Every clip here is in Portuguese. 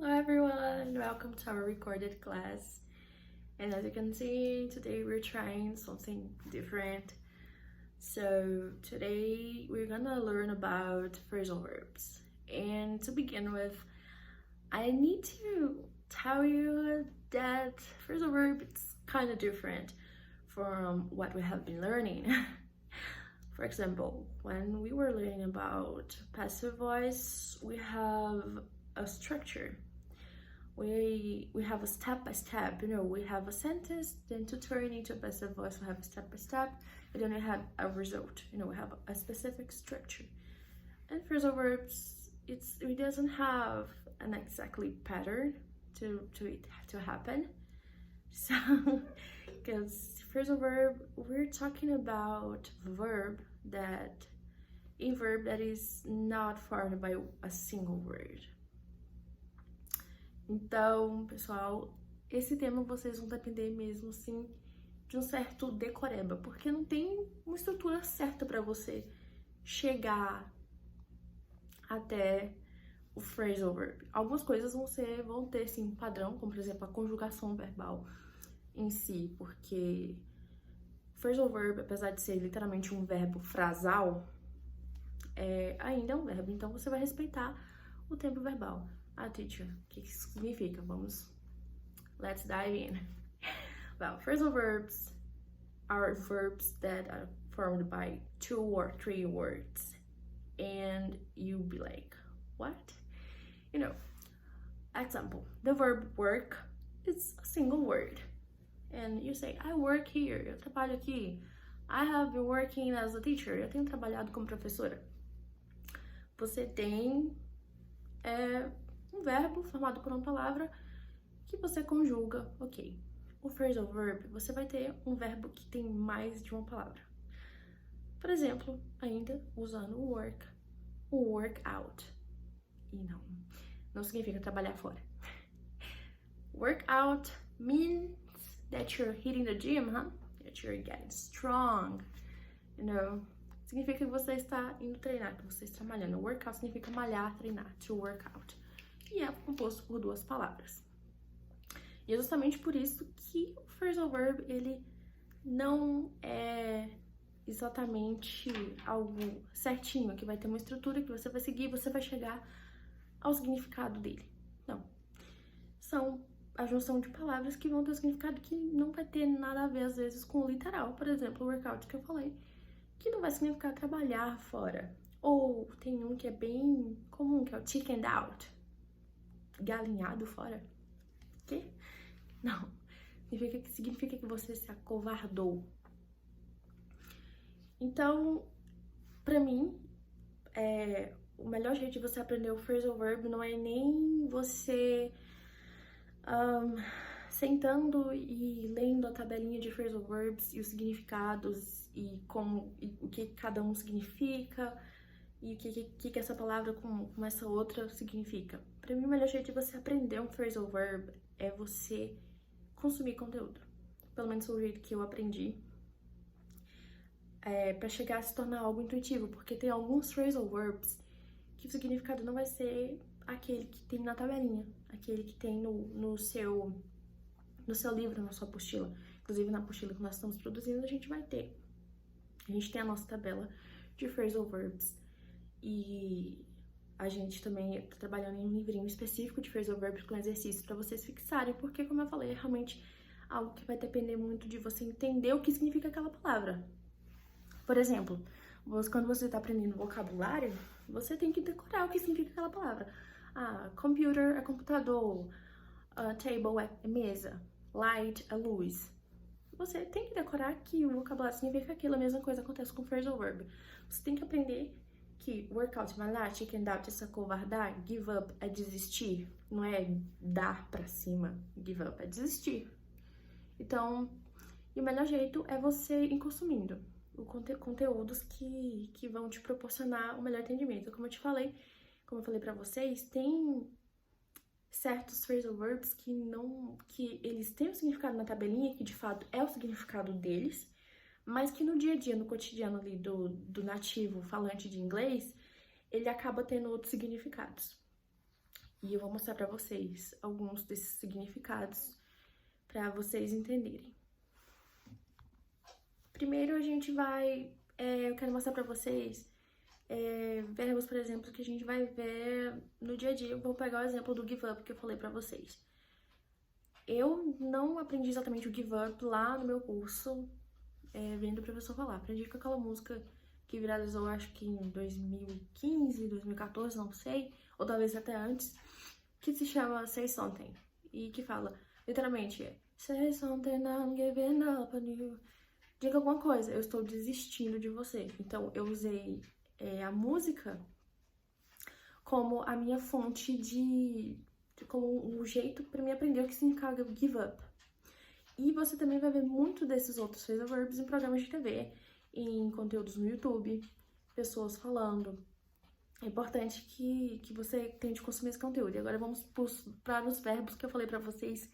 Hello everyone, welcome to our recorded class. And as you can see, today we're trying something different. So today we're gonna learn about phrasal verbs. And to begin with, I need to tell you that phrasal verb is kind of different from what we have been learning. For example, when we were learning about passive voice, we have a structure. We have a step-by-step, we have a sentence, then to turn into passive voice, we have a step-by-step, and then we have a result, we have a specific structure. And phrasal verbs, it doesn't have an exactly pattern to happen. So, because phrasal verb, we're talking about a verb that is not formed by a single word. Então, pessoal, esse tema vocês vão depender mesmo, assim, de um certo decoreba, porque não tem uma estrutura certa para você chegar até o phrasal verb. Algumas coisas vão ter, sim, um padrão, como, por exemplo, a conjugação verbal em si, porque phrasal verb, apesar de ser literalmente um verbo frasal, ainda é um verbo, então você vai respeitar o tempo verbal. Teacher, o que isso significa? Let's dive in. Well, phrasal verbs are verbs that are formed by 2 or 3 words. And you'll be like, what? Example, the verb work is a single word. And you say, I work here, eu trabalho aqui. I have been working as a teacher, eu tenho trabalhado como professora. Você tem um verbo formado por uma palavra que você conjuga, ok. O phrasal verb, você vai ter um verbo que tem mais de uma palavra. Por exemplo, ainda usando o work out. E não significa trabalhar fora. Work out means that you're hitting the gym, that you're getting strong, significa que você está indo treinar, que você está malhando. Workout significa malhar, treinar, to work out. E é composto por 2 palavras. E é justamente por isso que o phrasal verb, ele não é exatamente algo certinho, que vai ter uma estrutura que você vai seguir e você vai chegar ao significado dele. Não. São a junção de palavras que vão ter um significado que não vai ter nada a ver, às vezes, com o literal. Por exemplo, o workout que eu falei, que não vai significar trabalhar fora. Ou tem um que é bem comum, que é o chickened out. Galinhado fora? Quê? Não. Significa que você se acovardou. Então, pra mim, o melhor jeito de você aprender o phrasal verb não é nem você sentando e lendo a tabelinha de phrasal verbs e os significados e o que cada um significa e o que essa palavra com essa outra significa. Pra mim, o melhor jeito de você aprender um phrasal verb é você consumir conteúdo. Pelo menos foi o jeito que eu aprendi. Pra chegar a se tornar algo intuitivo, porque tem alguns phrasal verbs que o significado não vai ser aquele que tem na tabelinha, aquele que tem no seu livro, na sua apostila. Inclusive, na apostila que nós estamos produzindo, a gente tem a nossa tabela de phrasal verbs. E a gente também está trabalhando em um livrinho específico de phrasal verbs com exercícios para vocês fixarem, porque, como eu falei, é realmente algo que vai depender muito de você entender o que significa aquela palavra. Por exemplo, quando você está aprendendo vocabulário, você tem que decorar o que significa aquela palavra. Computer é computador, table é mesa, light é luz. Você tem que decorar que o vocabulário significa aquilo. A mesma coisa acontece com o phrasal verb. Você tem que aprender que workout, malhar, chicken out é se acovardar, give up é desistir. Não é dar pra cima, give up é desistir. Então, e o melhor jeito é você ir consumindo conteúdos que vão te proporcionar o melhor entendimento. Como eu falei pra vocês, tem certos phrasal verbs que eles têm um significado na tabelinha, que de fato é o significado deles, mas que no dia a dia, no cotidiano ali do nativo falante de inglês, ele acaba tendo outros significados. E eu vou mostrar pra vocês alguns desses significados pra vocês entenderem. Primeiro a gente vai... eu quero mostrar pra vocês verbos, por exemplo, que a gente vai ver no dia a dia. Eu vou pegar o exemplo do give up que eu falei pra vocês. Eu não aprendi exatamente o give up lá no meu curso, vendo o professor falar. Aprendi com aquela música que viralizou, acho que em 2015, 2014, não sei, ou talvez até antes, que se chama Say Something, e que fala, literalmente, Say something, I'm giving up on you. Diga alguma coisa, eu estou desistindo de você. Então, eu usei a música como a minha fonte como um jeito para mim aprender o que significa give up. E você também vai ver muito desses outros phrasal verbs em programas de TV, em conteúdos no YouTube, pessoas falando. É importante que você tente consumir esse conteúdo. E agora vamos para os verbos que eu falei para vocês,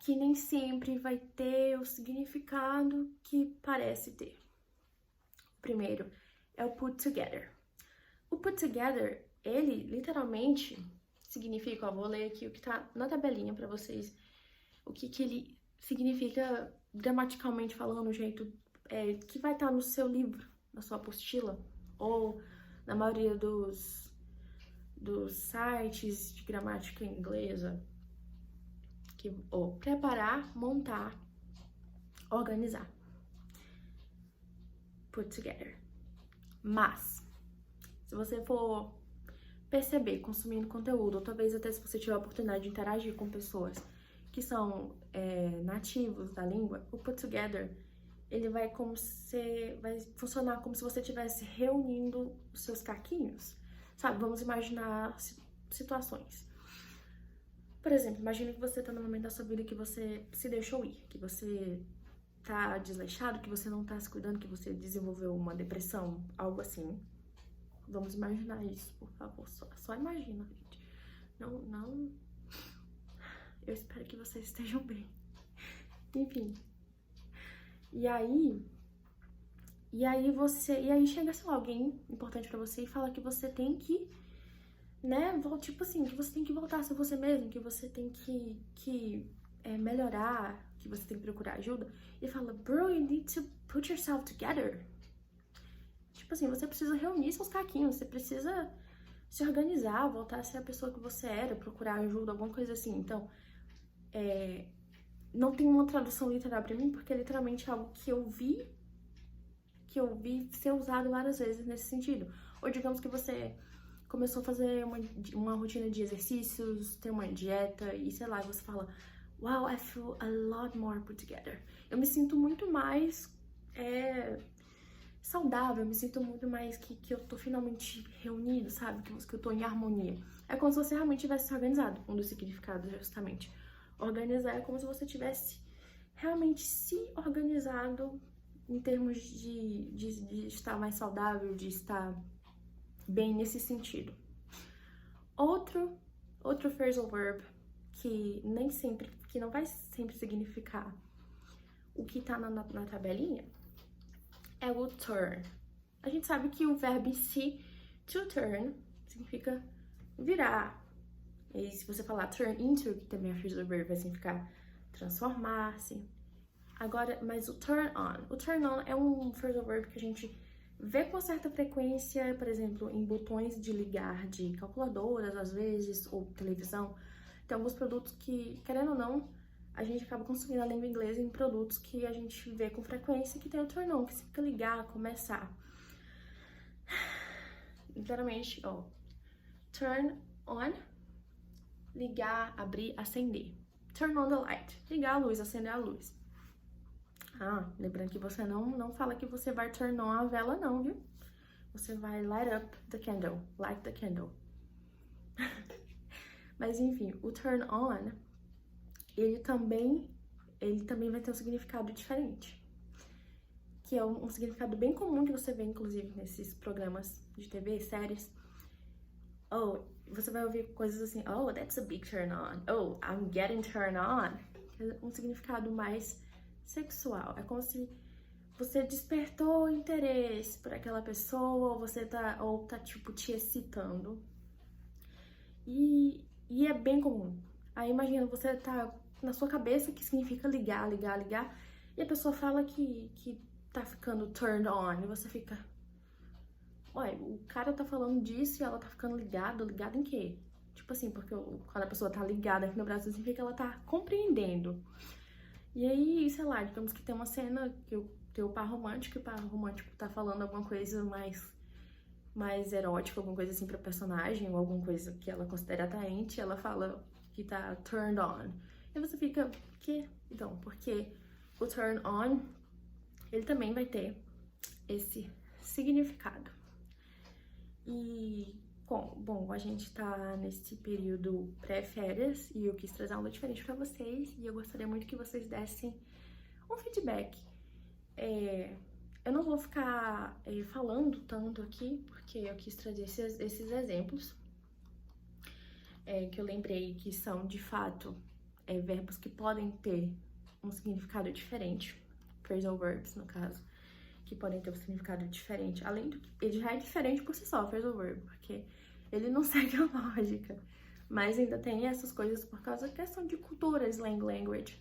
que nem sempre vai ter o significado que parece ter. O primeiro é o put together. O put together, ele literalmente significa, ó, vou ler aqui o que tá na tabelinha para vocês, o que ele significa gramaticalmente falando, o jeito que vai estar no seu livro, na sua apostila, ou na maioria dos sites de gramática inglesa, ou preparar, montar, organizar. Put together. Mas, se você for perceber, consumindo conteúdo, ou talvez até se você tiver a oportunidade de interagir com pessoas que são nativos da língua, o put together, ele vai funcionar como se você estivesse reunindo os seus caquinhos, sabe? Vamos imaginar situações. Por exemplo, imagine que você tá num momento da sua vida que você se deixou ir, que você tá desleixado, que você não tá se cuidando, que você desenvolveu uma depressão, algo assim. Vamos imaginar isso, por favor. Só imagina, gente. Não... Eu espero que vocês estejam bem. Enfim. E aí chega, sei lá, alguém importante pra você e fala que você tem que, né, tipo assim, que você tem que voltar a ser você mesmo, que você tem que melhorar, que você tem que procurar ajuda. E fala, bro, you need to put yourself together. Tipo assim, você precisa reunir seus caquinhos, você precisa se organizar, voltar a ser a pessoa que você era, procurar ajuda, alguma coisa assim. Então, não tem uma tradução literal pra mim, porque é literalmente algo que eu vi ser usado várias vezes nesse sentido. Ou digamos que você começou a fazer uma rotina de exercícios, ter uma dieta e sei lá, você fala, wow, I feel a lot more put together. Eu me sinto muito mais saudável, eu me sinto muito mais que eu tô finalmente reunido, sabe? Que eu tô em harmonia. É como se você realmente tivesse se organizado, um dos significados, justamente. Organizar é como se você tivesse realmente se organizado em termos de estar mais saudável, de estar bem nesse sentido. Outro phrasal verb que não vai sempre significar o que tá na tabelinha é o turn. A gente sabe que o verbo em si, to turn, significa virar. E se você falar turn into, que também é phrasal verb, vai significar transformar-se. Agora, mas o turn on. O turn on é um phrasal verb que a gente vê com certa frequência, por exemplo, em botões de ligar de calculadoras, às vezes, ou televisão. Tem alguns produtos que, querendo ou não, a gente acaba consumindo a língua inglesa em produtos que a gente vê com frequência que tem o turn on, que significa ligar, começar. Literalmente, ó, turn on, ligar, abrir, acender. Turn on the light, ligar a luz, acender a luz. Ah, lembrando que você não fala que você vai turn on a vela não, viu? Você vai light up the candle, light the candle. Mas enfim, o turn on, ele também vai ter um significado diferente. Que é um significado bem comum que você vê, inclusive, nesses programas de TV, séries. Oh, você vai ouvir coisas assim, oh, that's a big turn on. Oh, I'm getting turned on. Um significado mais sexual. É como se você despertou interesse por aquela pessoa, ou você tá tipo, te excitando. E E é bem comum. Aí imagina, você tá na sua cabeça que significa ligar, ligar, ligar, e a pessoa fala que tá ficando turned on, e você fica... Ué, o cara tá falando disso e ela tá ficando ligada, ligada em quê? Tipo assim, porque quando a pessoa tá ligada aqui no Brasil, significa que ela tá compreendendo. E aí, sei lá, digamos que tem uma cena que tem o par romântico, e o par romântico tá falando alguma coisa mais erótica, alguma coisa assim pra personagem, ou alguma coisa que ela considera atraente, ela fala que tá turned on. E você fica, quê? Então, porque o turn on, ele também vai ter esse significado. E, bom, a gente tá nesse período pré-férias e eu quis trazer algo diferente pra vocês e eu gostaria muito que vocês dessem um feedback. Eu não vou ficar falando tanto aqui, porque eu quis trazer esses exemplos que eu lembrei que são, de fato, verbos que podem ter um significado diferente, phrasal verbs, no caso, que podem ter um significado diferente, além do que ele já é diferente por si só, phrasal verb, porque ele não segue a lógica, mas ainda tem essas coisas por causa da questão de cultura, slang language.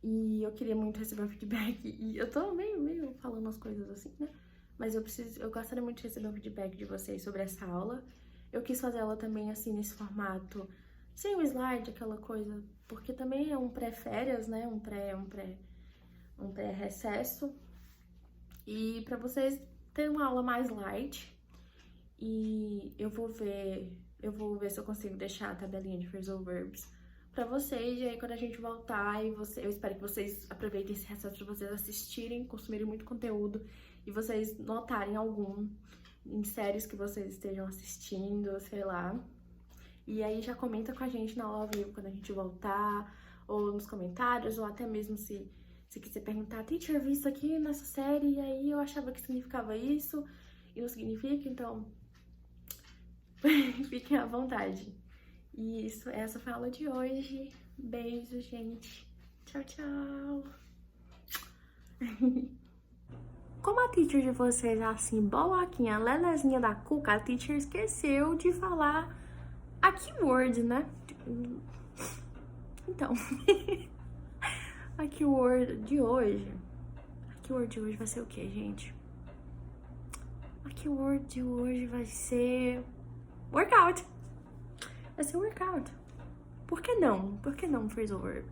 E eu queria muito receber um feedback, e eu tô meio falando as coisas assim, né? Mas eu gostaria muito de receber um feedback de vocês sobre essa aula. Eu quis fazer ela também assim, nesse formato, sem o slide, aquela coisa, porque também é um pré-férias, né? Um pré-recesso. E pra vocês terem uma aula mais light. E eu vou ver se eu consigo deixar a tabelinha de phrasal verbs pra vocês. E aí quando a gente voltar, eu espero que vocês aproveitem esse recesso pra vocês assistirem, consumirem muito conteúdo e vocês notarem algum em séries que vocês estejam assistindo, sei lá. E aí já comenta com a gente na aula ao vivo quando a gente voltar, ou nos comentários, ou até mesmo se quiser perguntar, teacher, eu vi isso aqui nessa série, e aí eu achava que significava isso, e não significa, então fiquem à vontade. E essa foi a aula de hoje. Beijo, gente. Tchau, tchau. Como a teacher de vocês é assim, boloquinha, lelezinha da cuca, a teacher esqueceu de falar a keyword, né? Então, a keyword de hoje vai ser o que, gente? A keyword de hoje vai ser workout. Vai ser workout. Por que não? Por que não phrasal verb?